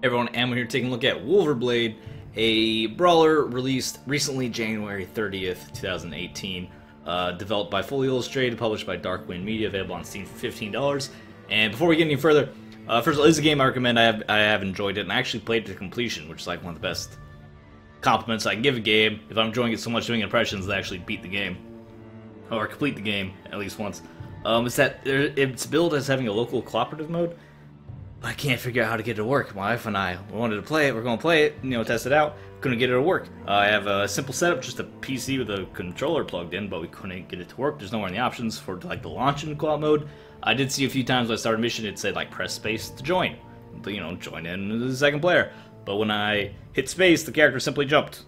Everyone, Ammo here taking a look at Wulverblade, a brawler released recently January 30th, 2018. Developed by Fully Illustrated, published by Darkwind Media, available on Steam for $15. And before we get any further, first of all, this is a game I recommend. I have enjoyed it, and I actually played it to completion, which is like one of the best compliments I can give a game. If I'm enjoying it so much doing impressions, I actually beat the game. Or complete the game, at least once. Is that it's billed as having a local cooperative mode. I can't figure out how to get it to work. My wife and I wanted to play it. We're going to play it, test it out. Couldn't get it to work. I have a simple setup, just a PC with a controller plugged in, but we couldn't get it to work. There's nowhere in the options for like the launch in co-op mode. I did see a few times when I started a mission, it said like press space to join. Join in the second player. But when I hit space, the character simply jumped.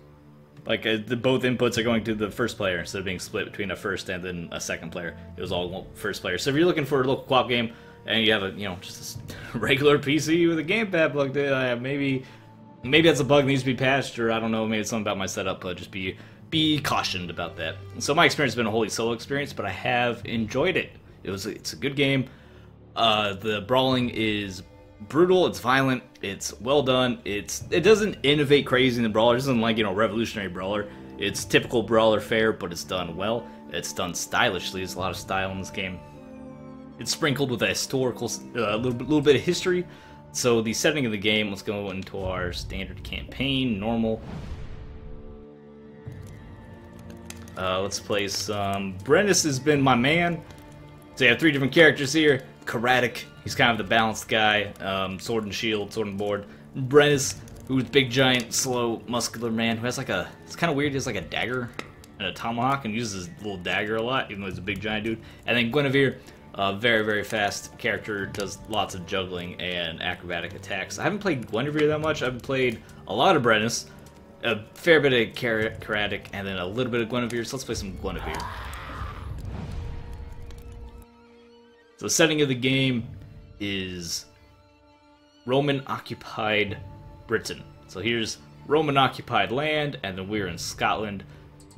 Like both inputs are going to the first player instead of being split between a first and then a second player. It was all first player. So if you're looking for a local co-op game, and you have a, just a regular PC with a gamepad plugged in, maybe that's a bug that needs to be patched, or I don't know, maybe it's something about my setup, but just be cautioned about that. So my experience has been a wholly solo experience, but I have enjoyed it. It's a good game. The brawling is brutal, it's violent, it's well done. It doesn't innovate crazy in the brawler. It doesn't like, revolutionary brawler. It's typical brawler fare, but it's done well. It's done stylishly. There's a lot of style in this game. It's sprinkled with a historical, little bit of history. So the setting of the game, let's go into our standard campaign, normal. Let's play some. Brennus has been my man. So you have three different characters here. Karatic, he's kind of the balanced guy. Sword and shield, sword and board. Brennus, who's big, giant, slow, muscular man who has like it's kind of weird. He has like a dagger and a tomahawk and uses his little dagger a lot, even though he's a big, giant dude. And then Guinevere. Very, very fast character, does lots of juggling and acrobatic attacks. I haven't played Guinevere that much. I've played a lot of Brennus, a fair bit of Karatic, and then a little bit of Guinevere, so let's play some Guinevere. So the setting of the game is Roman-occupied Britain. So here's Roman-occupied land, and then we're in Scotland,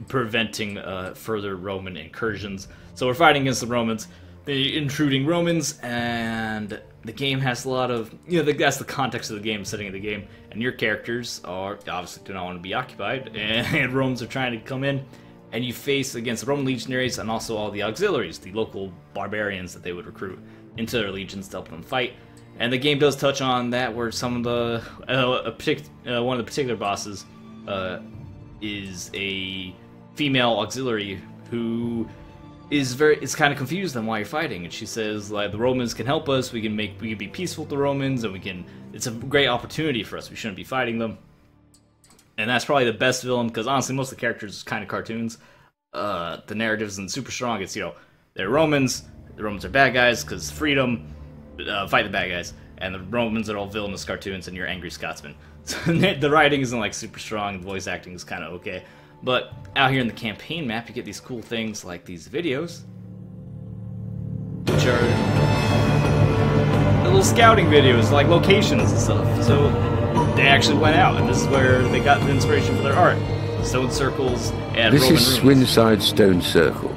preventing further Roman incursions. So we're fighting against the Romans. The intruding Romans, and the game has a lot of, that's the context of the game, setting of the game, and your characters are obviously do not want to be occupied, and Romans are trying to come in, and you face against the Roman legionaries and also all the auxiliaries, the local barbarians that they would recruit into their legions to help them fight. And the game does touch on that, where some of the one of the particular bosses is a female auxiliary who is kind of confused on why you're fighting, and she says like the Romans can help us, we can be peaceful with the Romans, and it's a great opportunity for us, we shouldn't be fighting them. And that's probably the best villain, because honestly most of the characters are kind of cartoons. The narrative isn't super strong. It's they're Romans, the Romans are bad guys because freedom, fight the bad guys, and the Romans are all villainous cartoons and you're angry Scotsmen. So the writing isn't like super strong, the voice acting is kind of okay. But out here in the campaign map, you get these cool things like these videos, which are the little scouting videos, like locations and stuff. So they actually went out, and this is where they got the inspiration for their art. Stone circles and This Roman is ruins. Swinside Stone Circle.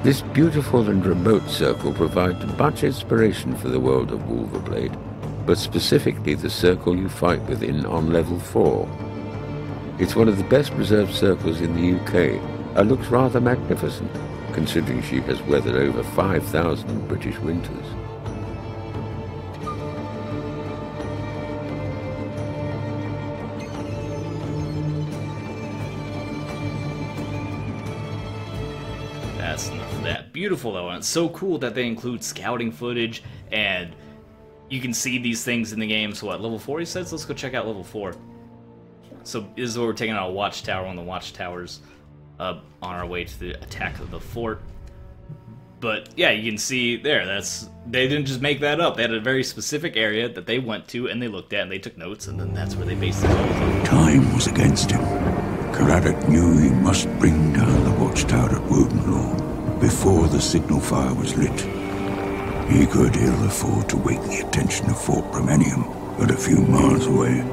This beautiful and remote circle provides much inspiration for the world of Wulverblade, but specifically the circle you fight within on level 4. It's one of the best preserved circles in the UK, and looks rather magnificent, considering she has weathered over 5,000 British winters. That's enough of that. Beautiful though, and it's so cool that they include scouting footage, and you can see these things in the game. So what, level 4 he says? Let's go check out level 4. So this is where we're taking out a watchtower, one of the watchtowers, on our way to the attack of the fort. But yeah, you can see there, they didn't just make that up. They had a very specific area that they went to and they looked at and they took notes, and then that's where they based it on. Time was against him. Karatic knew he must bring down the watchtower at Wodenlaw before the signal fire was lit. He could ill afford to wake the attention of Fort Bremenium, but a few miles away.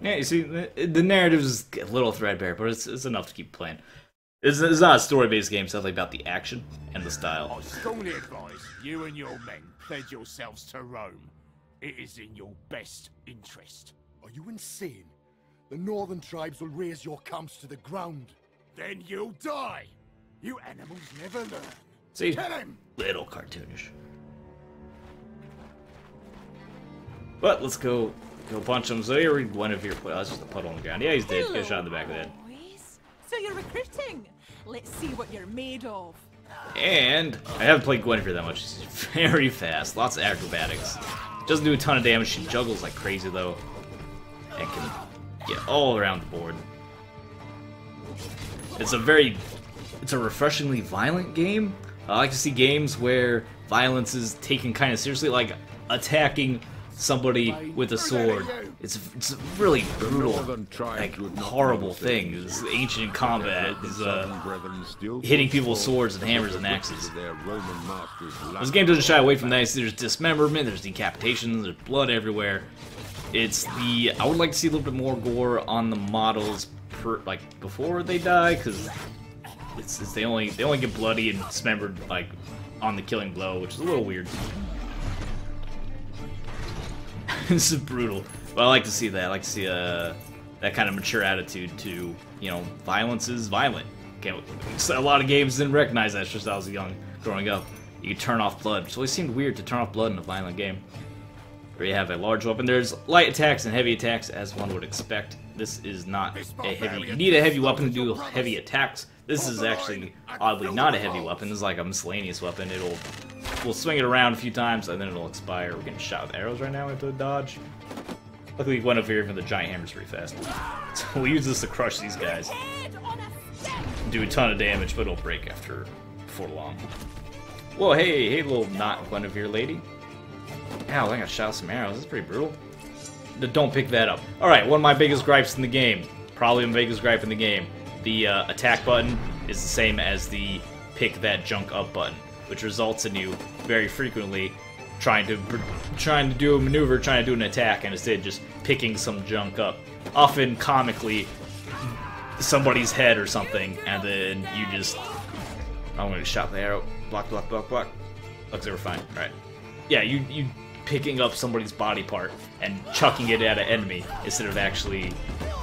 Yeah, you see, the narrative is a little threadbare, but it's enough to keep playing. It's not a story-based game, it's definitely about the action and the style. I strongly advise you and your men pledge yourselves to Rome. It is in your best interest. Are you insane? The northern tribes will raise your camps to the ground. Then you'll die. You animals never learn. See? Kill him! Little cartoonish. But let's go punch him. So here, Guinevere. Well, that's just a puddle on the ground. Yeah, he's dead. Get a shot in the back of the head. Boys. So you're recruiting. Let's see what you're made of. And I haven't played Guinevere that much. She's very fast. Lots of acrobatics. Doesn't do a ton of damage. She juggles like crazy though, and can get all around the board. It's a refreshingly violent game. I like to see games where violence is taken kind of seriously, like attacking somebody with a sword. It's a really brutal, like horrible thing. It's ancient combat. It's hitting people with swords and hammers and axes. This game doesn't shy away from that. There's dismemberment, there's decapitation, there's blood everywhere. I would like to see a little bit more gore on the models before they die, because they only get bloody and dismembered like on the killing blow, which is a little weird. This is brutal, but I like to see that. I like to see that kind of mature attitude to, you know, violence is violent. A lot of games didn't recognize that just as I was young, growing up. You could turn off blood. It always seemed weird to turn off blood in a violent game. Where you have a large weapon. There's light attacks and heavy attacks, as one would expect. This is not a heavy. You need a heavy weapon to do heavy attacks. This is actually oddly not a heavy weapon. This is like a miscellaneous weapon. We'll swing it around a few times and then it'll expire. We're getting shot with arrows right now. We have to dodge. Luckily, Guinevere from the giant hammer's pretty fast. So we'll use this to crush these guys. Do a ton of damage, but it'll break before long. Whoa, hey, little not Guinevere lady. Ow, I got shot with some arrows. That's pretty brutal. Don't pick that up. Alright, one of my biggest gripes in the game. Probably my biggest gripe in the game. The attack button is the same as the pick that junk up button, which results in you very frequently trying to do a maneuver, trying to do an attack, and instead just picking some junk up. Often comically somebody's head or something, and then you just... I'm gonna shot the arrow. Block, block, block, block. Looks like we're fine. Alright. Yeah, you picking up somebody's body part and chucking it at an enemy instead of actually...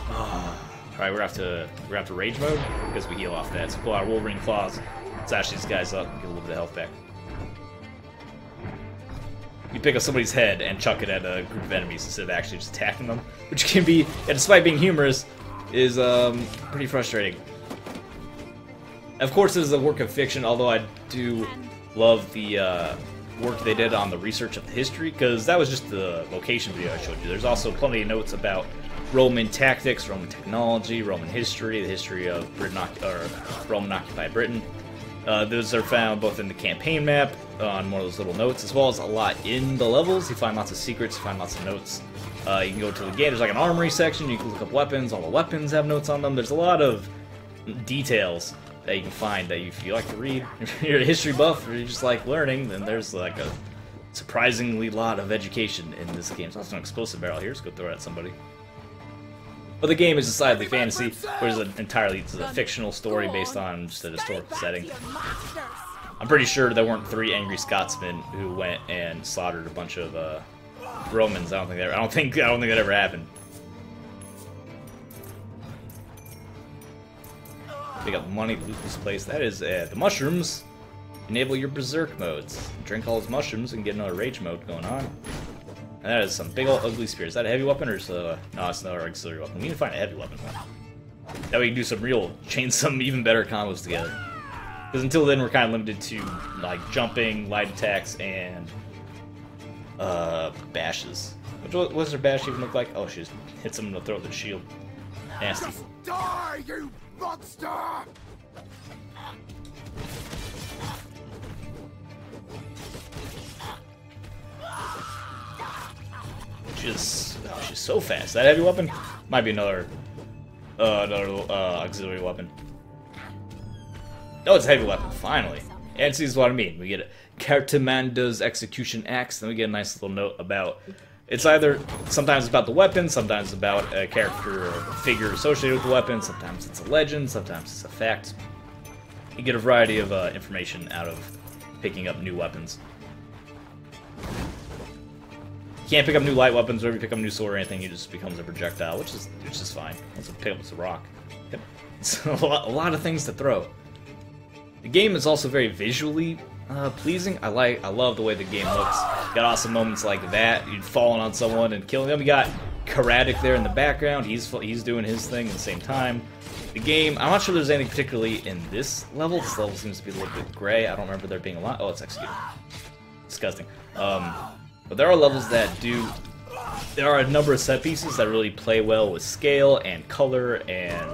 Alright, we're have to rage mode because we heal off that. So pull out Wolverine Claws. Slash these guys up and get a little bit of health back. You pick up somebody's head and chuck it at a group of enemies instead of actually just attacking them, which can be, and despite being humorous, is pretty frustrating. Of course, this is a work of fiction, although I do love the work they did on the research of the history, because that was just the location video I showed you. There's also plenty of notes about Roman tactics, Roman technology, Roman history, the history of Roman-occupied Britain. Those are found both in the campaign map, on one of those little notes, as well as a lot in the levels. You find lots of secrets, you find lots of notes. You can go to the game, there's like an armory section, you can look up weapons, all the weapons have notes on them. There's a lot of details that you can find that if you like to read. If you're a history buff or you just like learning, then there's like a surprisingly lot of education in this game. There's also an explosive barrel here, let's go throw it at somebody. But the game is decidedly fantasy, whereas it's a fictional story based on just a historical setting. I'm pretty sure there weren't 3 angry Scotsmen who went and slaughtered a bunch of Romans. I don't think that ever happened. Pick up money to loot this place. That is the mushrooms. Enable your berserk modes. Drink all those mushrooms and get another rage mode going on. And that is some big old ugly spear. Is that a heavy weapon or is no, it's not our auxiliary weapon. We need to find a heavy weapon. That way we can do some even better combos together. Because until then we're kind of limited to like jumping, light attacks, and bashes. What does her bash even look like? Oh, she just hits him in the throat with the shield. Nasty. Just die, you monster! She's so fast. That heavy weapon might be another auxiliary weapon. Oh, it's a heavy weapon, finally. And see, this is what I mean. We get a Cartamando's Execution Axe, then we get a nice little note about... It's either, sometimes about the weapon, sometimes about a character or figure associated with the weapon, sometimes it's a legend, sometimes it's a fact. You get a variety of information out of picking up new weapons. You can't pick up new light weapons, or if you pick up a new sword or anything, it just becomes a projectile, which is fine. Once you pick up it's a rock. Yep. It's a lot of things to throw. The game is also very visually pleasing. I love the way the game looks. You got awesome moments like that. You'd falling on someone and killing them. You got Karatic there in the background. He's doing his thing at the same time. The game, I'm not sure there's anything particularly in this level. This level seems to be a little bit gray. I don't remember there being a lot. Oh, it's executed. Disgusting. But there are levels that do... There are a number of set pieces that really play well with scale and color and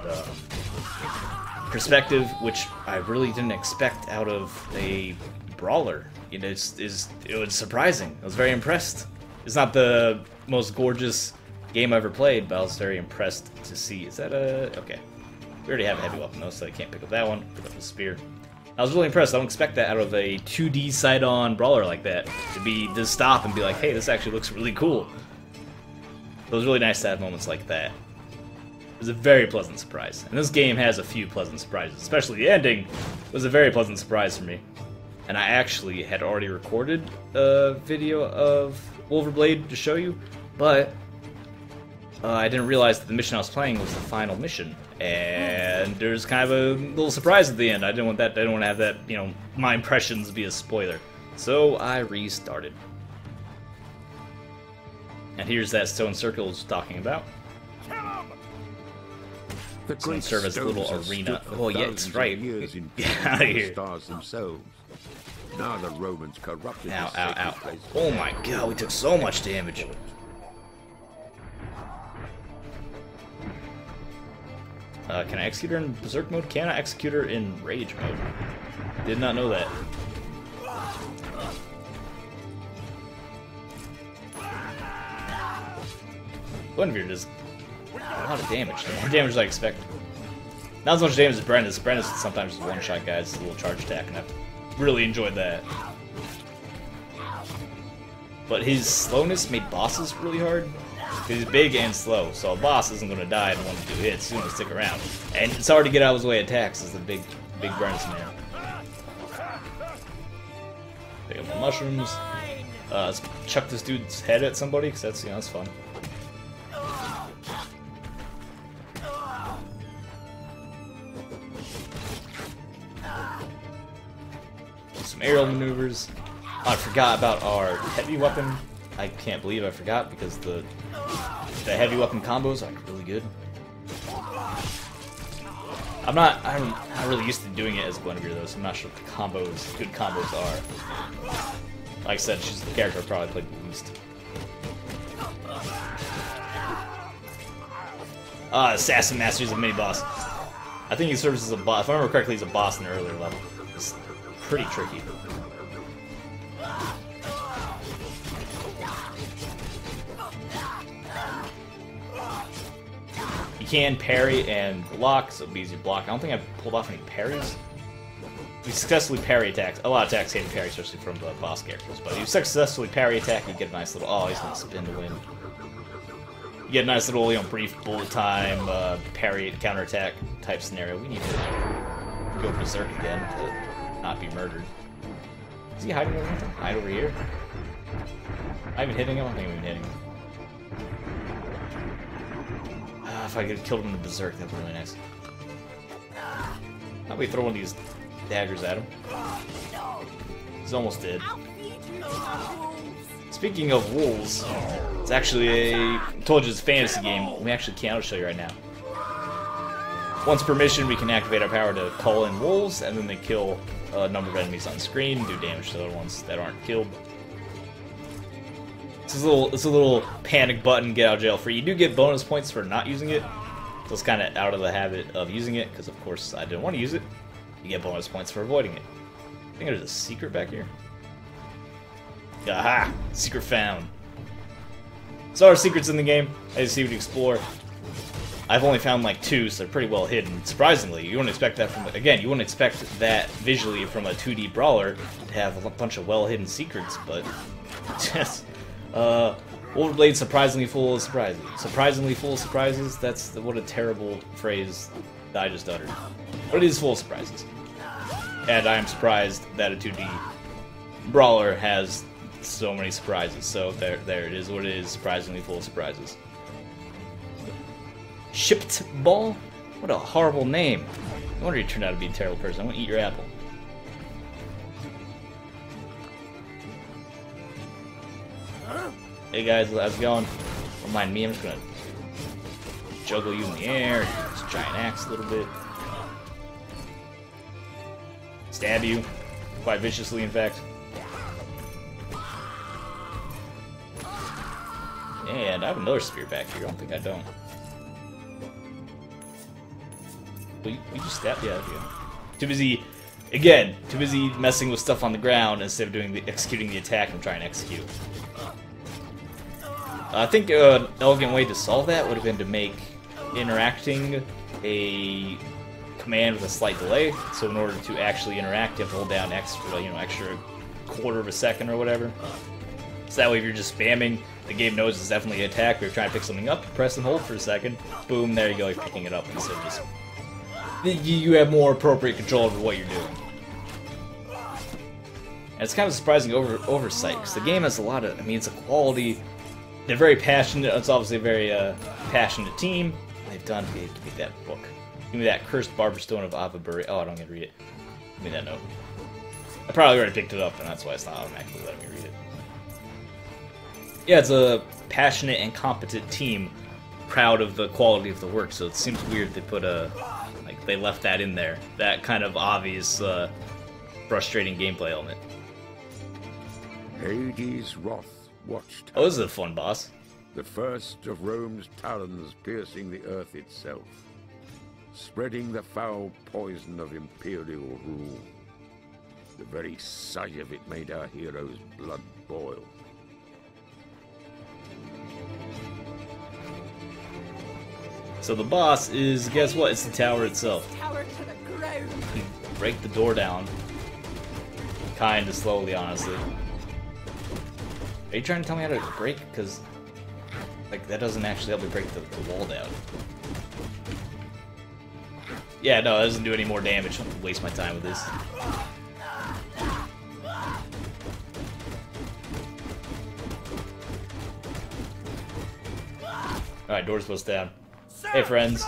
perspective, which I really didn't expect out of a brawler. You know, it was surprising. I was very impressed. It's not the most gorgeous game I ever played, but I was very impressed to see. Is that a... Okay. We already have a heavy weapon though, so I can't pick up that one. Pick up the spear. I was really impressed. I don't expect that out of a 2D sight-on brawler like that. To stop and be like, hey, this actually looks really cool. It was really nice to have moments like that. It was a very pleasant surprise. And this game has a few pleasant surprises. Especially the ending was a very pleasant surprise for me. And I actually had already recorded a video of Wulverblade to show you, but I didn't realize that the mission I was playing was the final mission. And there's kind of a little surprise at the end. I didn't want that. I didn't want to have that, you know, my impressions be a spoiler. So I restarted. And here's that stone circle I was talking about. It's going to serve as a little arena. Oh yeah, it's right. Get out of here. Stars themselves. Now the Romans corrupted Ow, the ow, sacred ow. place. Oh my god, we took so much damage. Can I execute her in Berserk mode? Can I execute her in Rage mode? Did not know that. Guinevere does a lot of damage. More damage than I expected. Not as much damage as Brandis. Brandis sometimes is one-shot guys, a little charge attack, and I've really enjoyed that. But his slowness made bosses really hard. He's big and slow, so a boss isn't going to die in 1 to 2 hits. He's going to stick around. And it's hard to get out of his way attacks as the big Brandis man. Pick up the mushrooms. Let's chuck this dude's head at somebody, because that's, you know, that's fun. Some aerial maneuvers. Oh, I forgot about our heavy weapon. I can't believe I forgot, because the heavy weapon combos are really good. I'm not really used to doing it as Guinevere though, so I'm not sure what the good combos are. Like I said, she's the character I probably played the least. Assassin Master is a mini boss. I think he serves as a boss. If I remember correctly, he's a boss in the earlier level. It's pretty tricky. You can parry and block, so it'll be easier to block. I don't think I've pulled off any parries. We successfully parry attacks. A lot of attacks can parry, especially from the boss characters. But if you successfully parry attack, you get a nice little... Oh, he's going to spin to win. You get a nice little, you know, brief bullet time, parry, counterattack type scenario. We need to go berserk again to not be murdered. Is he hiding over anything? Hide over here? Am I even hitting him? I don't think I'm even hitting him. If I could have killed him in the berserk, that'd be really nice. How about we throw one of these daggers at him? He's almost dead. Speaking of wolves, it's actually I told you it's a fantasy game. We actually can't. I'll show you right now. Once per mission, we can activate our power to call in wolves, and then they kill a number of enemies on screen, do damage to the other ones that aren't killed. It's a little panic button, get out of jail free. You do get bonus points for not using it. So it's kind of out of the habit of using it, because of course I didn't want to use it. You get bonus points for avoiding it. I think there's a secret back here. Aha! Secret found. So there are secrets in the game, as you see, we explore. I've only found like 2, so they're pretty well hidden. Surprisingly, you wouldn't expect that from, again, you wouldn't expect that visually from a 2D brawler to have a bunch of well-hidden secrets, but just, Wulverblade surprisingly full of surprises. Surprisingly full of surprises? What a terrible phrase that I just uttered. But it is full of surprises. And I'm surprised that a 2D brawler has so many surprises. So there it is. What it is, surprisingly full of surprises. Shipped Ball? What a horrible name. No wonder you turned out to be a terrible person. I want to eat your apple. Hey guys, how's it going? Don't mind me, I'm just gonna juggle you in the air, use a giant axe a little bit. Stab you, quite viciously in fact. And I have another spear back here, I don't think I don't. But you just stab, yeah, yeah. Too busy, again, too busy messing with stuff on the ground instead of executing the attack I'm trying to execute. I think an elegant way to solve that would have been to make interacting a command with a slight delay. So in order to actually interact, you have to hold down X for, you know, extra quarter of a second or whatever. So that way if you're just spamming, the game knows it's definitely an attack. If you're trying to pick something up, press and hold for a second. Boom, there you go, you're picking it up instead of just... You have more appropriate control over what you're doing. And it's kind of a surprising oversight, because the game has a lot of... I mean, it's a quality... They're very passionate. It's obviously a very passionate team. They've done. Give me that book. Give me that Cursed Barber Stone of Avaburi. Oh, I don't get to read it. Give me that note. I probably already picked it up, and that's why it's not automatically letting me read it. Yeah, it's a passionate and competent team, proud of the quality of the work. So it seems weird they put like they left that in there. That kind of obvious, frustrating gameplay element. Hades' wrath. Watched. Oh, this is a fun boss. The first of Rome's talons piercing the earth itself, spreading the foul poison of imperial rule. The very sight of it made our hero's blood boil. So the boss is, guess what? It's the tower itself. Tower to the ground. You break the door down. Kinda slowly, honestly. Are you trying to tell me how to break? Because, like, that doesn't actually help me break the wall down. Yeah, no, it doesn't do any more damage. I don't waste my time with this. Alright, door's supposed down. Hey, friends.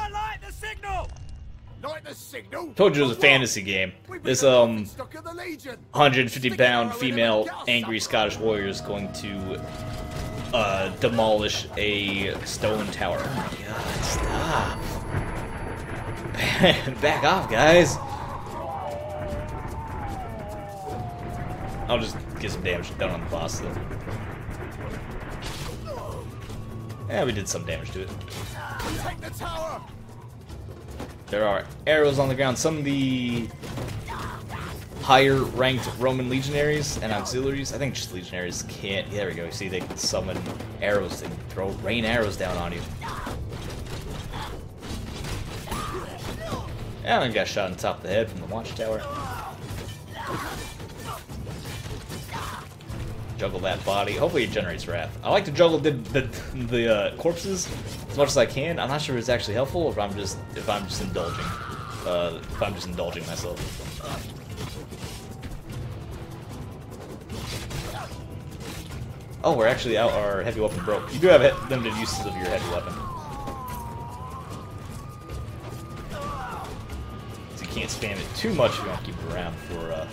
Told you it was a fantasy game. This 150-pound female angry Scottish warrior is going to demolish a stone tower. Oh my god, stop. Back off, guys. I'll just get some damage done on the boss though. Yeah, we did some damage to it. Take the tower. There are arrows on the ground. Some of the higher ranked Roman legionaries and auxiliaries, I think just legionaries can't. There we go. You see, they can summon arrows and rain arrows down on you. And I got shot on the top of the head from the watchtower. Juggle that body. Hopefully it generates wrath. I like to juggle the corpses as much as I can. I'm not sure if it's actually helpful or if I'm just indulging. If I'm just indulging myself. Oh, we're actually out. Our heavy weapon broke. You do have limited uses of your heavy weapon. So you can't spam it too much if you want to keep it around for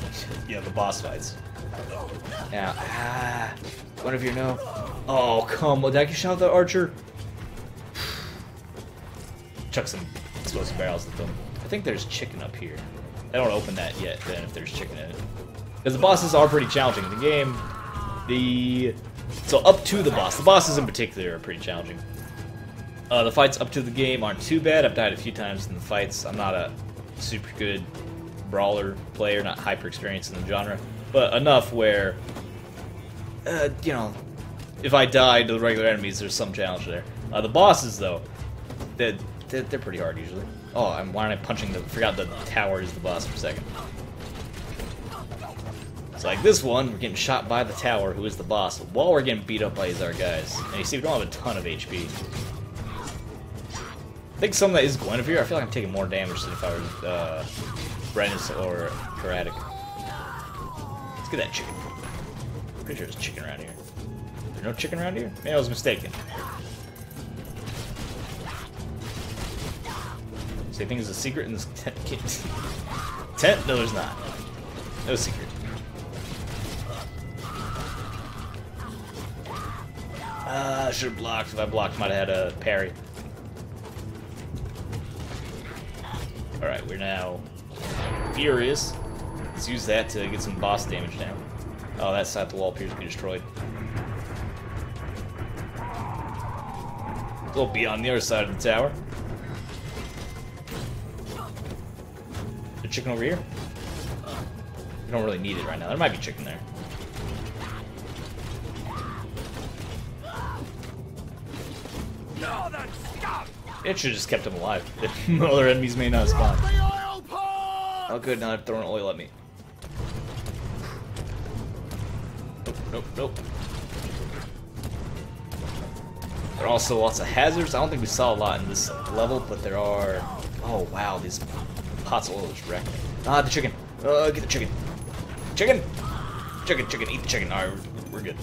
the boss fights. Now, one of you know. Oh, come on. Did I get shot with the archer? Chuck some explosive barrels at them. I think there's chicken up here. I don't open that yet, then, if there's chicken in it. Because the bosses are pretty challenging in the game. So up to the boss. The bosses in particular are pretty challenging. The fights up to the game aren't too bad. I've died a few times in the fights. I'm not a super good brawler player, not hyper experienced in the genre. But enough where, you know, if I die to the regular enemies, there's some challenge there. The bosses, though, they're pretty hard usually. Oh, why aren't I punching forgot the tower is the boss for a second. So like this one, we're getting shot by the tower, who is the boss, while we're getting beat up by our guys. And you see, we don't have a ton of HP. I think some of that is Guinevere. I feel like I'm taking more damage than if I was Brennus or karate. Let's get that chicken. Pretty sure there's chicken around here. Is there no chicken around here? Maybe I was mistaken. So you think there's a secret in this tent? Tent? No, there's not. No secret. I should have blocked. If I blocked, might have had a parry. Alright, we're now furious. Let's use that to get some boss damage down. Oh, that side of the wall appears to be destroyed. We'll be on the other side of the tower. The chicken over here? We don't really need it right now. There might be chicken there. It should have just kept him alive. Other enemies may not spawn. Oh good, now they're throwing oil at me. Nope, nope, nope. There are also lots of hazards. I don't think we saw a lot in this level, but there are... Oh wow, these pots of oil just wrecked me. Ah, the chicken. Get the chicken. Chicken! Chicken, chicken, eat the chicken. Alright, we're good.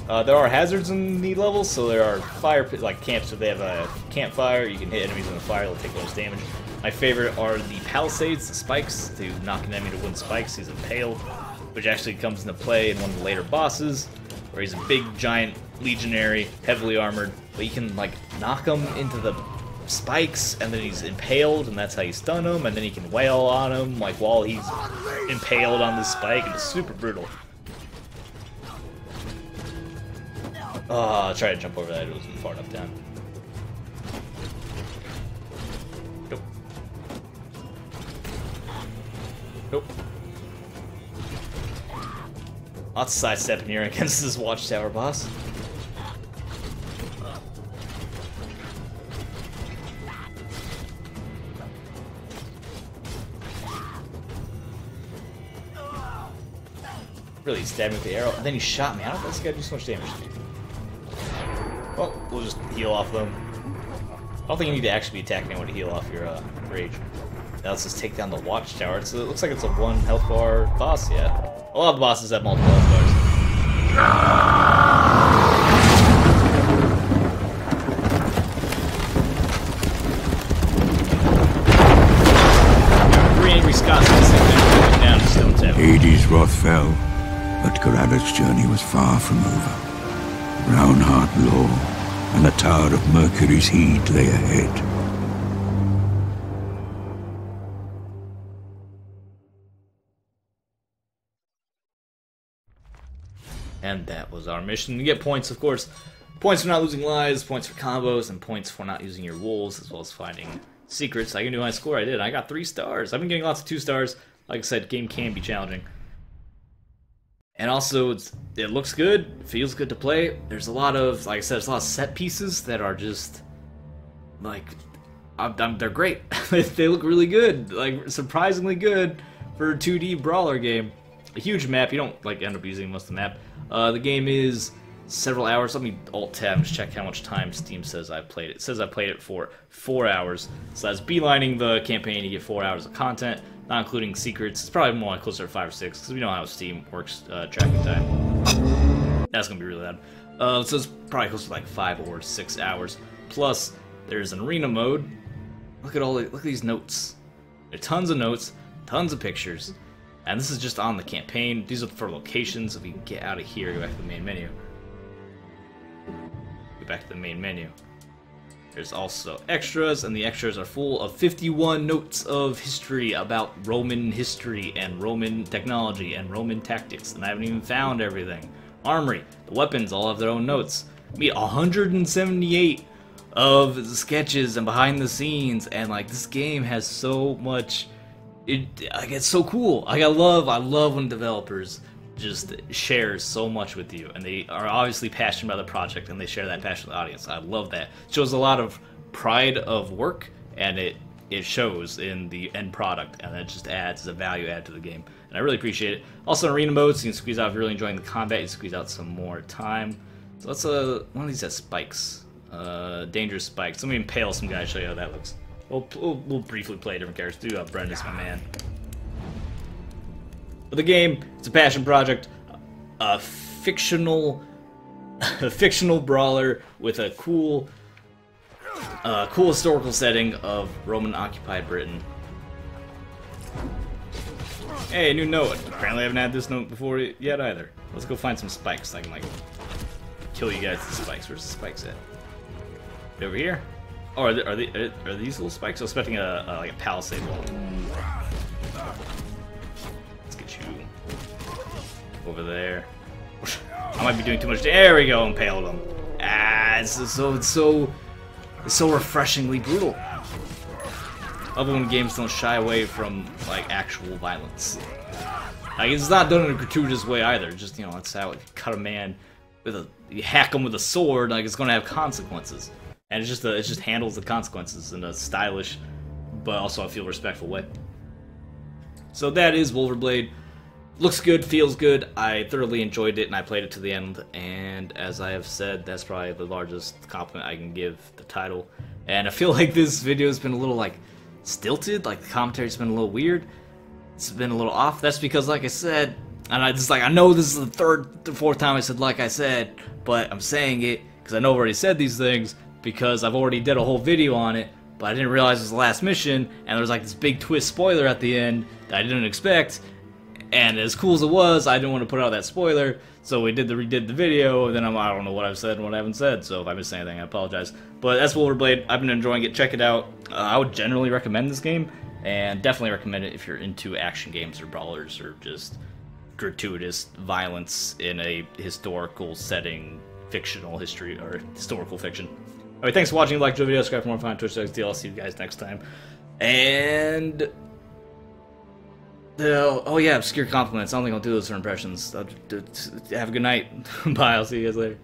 There are hazards in the levels, so there are fire pit, like camps. If they have a campfire, you can hit enemies in the fire, they'll take less damage. My favorite are the palisades, the spikes, to knock an enemy to win spikes. He's impaled, which actually comes into play in one of the later bosses, where he's a big, giant legionary, heavily armored, but you can like knock him into the spikes, and then he's impaled, and that's how you stun him, and then you can wail on him like while he's impaled on the spike, and it's super brutal. Oh, I tried to jump over that, it wasn't far enough down. Nope. Nope. Lots of sidestepping here against this watchtower boss. Really stabbed me with the arrow, and then he shot me. How did this guy do so much damage to me? Well, we'll just heal off them. I don't think you need to actually be attacking anyone to heal off your rage. Now let's just take down the watchtower. It looks like it's a 1 health bar boss, yeah. A lot of the bosses have multiple health bars. Three angry Scots down to Stone Tower. Hades' wrath fell, but Caradoc's journey was far from over. Roundheart Law and the Tower of Mercury's Heed lay ahead. And that was our mission. You get points, of course. Points for not losing lives, points for combos, and points for not using your wolves, as well as finding secrets. I can do my score. I did. I got 3 stars. I've been getting lots of 2 stars. Like I said, game can be challenging. And also, it looks good, feels good to play. There's a lot of, like I said, there's a lot of set pieces that are just, like, they're great. They look really good, like, surprisingly good for a 2D brawler game. A huge map, you don't, like, end up using most of the map. The game is several hours. Let me Alt-Tab and check how much time Steam says I've played it. It says I played it for 4 hours. So that's beelining the campaign, you get 4 hours of content. Not including secrets. It's probably more like closer to 5 or 6, because we know how Steam works tracking time. That's gonna be really loud. So it's probably close to like 5 or 6 hours. Plus, there's an arena mode. Look at these notes. There are tons of notes, tons of pictures, and this is just on the campaign. These are for locations. If we can get out of here, go back to the main menu. Go back to the main menu. There's also extras, and the extras are full of 51 notes of history about Roman history and Roman technology and Roman tactics, and I haven't even found everything. Armory, the weapons all have their own notes. Meet 178 of the sketches and behind the scenes, and like this game has so much. It's so cool. I love when developers just share so much with you, and they are obviously passionate about the project, and they share that passion with the audience. I love that. It shows a lot of pride of work, and it shows in the end product, and it just adds as a value add to the game, and I really appreciate it. Also, arena mode, so you can squeeze out if you're really enjoying the combat. You squeeze out some more time. So let's one of these has spikes, dangerous spikes. Let me impale some guy, show you how that looks. We'll briefly play different characters. Do Brenda's my man. But the game, it's a passion project, a fictional brawler with a cool historical setting of Roman-occupied Britain. Hey, new note. Apparently I haven't had this note before yet either. Let's go find some spikes so I can, like, kill you guys with the spikes. Where's the spikes at? Right over here? Oh, are these little spikes? I was expecting like a palisade wall. Let's get you over there. I might be doing too much. There we go, impaled him. Ah, it's so refreshingly brutal. I love when games don't shy away from, like, actual violence. Like, it's not done in a gratuitous way either. Just, you know, that's how it cut a man with you hack him with a sword. Like, it's gonna have consequences, and it just handles the consequences in a stylish, but also I feel respectful way. So that is Wulverblade. Looks good, feels good. I thoroughly enjoyed it, and I played it to the end. And as I have said, that's probably the largest compliment I can give the title. And I feel like this video has been a little, like, stilted. Like, the commentary's been a little weird. It's been a little off. That's because, like I said, and I know this is the third, fourth time I said like I said, but I'm saying it because I know I've already said these things because I've already did a whole video on it, but I didn't realize it was the last mission, and there was like this big twist spoiler at the end that I didn't expect. And as cool as it was, I didn't want to put out that spoiler, so we redid the video, and then I don't know what I've said and what I haven't said, so if I missed anything, I apologize. But that's Wulverblade. I've been enjoying it. Check it out. I would generally recommend this game, and definitely recommend it if you're into action games or brawlers or just gratuitous violence in a historical setting, fictional history, or historical fiction. Alright, thanks for watching. Like the video, subscribe for more fun on Twitch.tv. I'll see you guys next time. And oh yeah, obscure compliments. I don't think I'll do those for impressions. Have a good night. Bye. I'll see you guys later.